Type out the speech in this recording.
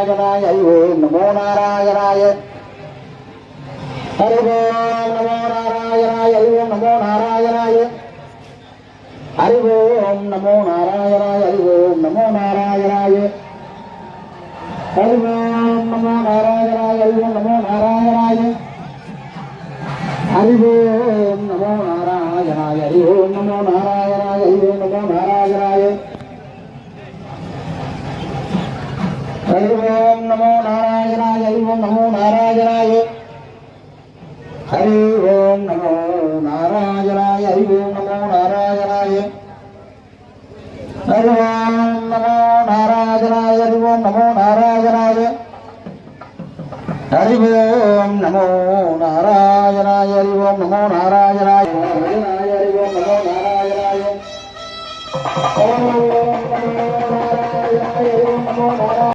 நாராயணாய ஹரி ஓம் நமோ நாராயணாய ஹரி ஓம் நமோ நாராயணாய ஹரி ஓம் நமோ நாராயணாய ஹரி ஓம் நமோ நாராயணாய ஹரி ஓம் நமோ நாராயணாய ஹரி ஓம் நமோ நாராயணாய ஹரி ஓம் நமோ நாராயணாய ஹரி ஓம் நமோ நாராயணாய ஹரி ஓம் நமோ நாராயணாய ஹரி ஓம் நமோ நாராயணாய ஹரி ஓம் நமோ நாராயணாய ஹரி ஓம் நமோ நாராயணாய ஹரி ஓம் நமோ நாராயணாய ஹரி ஓம் நமோ நாராயணாய ஹரி ஓம் நமோ நாராயணாய ஹரி ஓம் நமோ நாராயணாய ஹரி ஓம் நமோ நாராயணாய ஹரி ஓம் நமோ நாராயணாய ஹரி ஓம் நமோ நாராயணாய ஓம் நமோ நாராயணாய ஹரி ஓம் நமோ நாராயணாய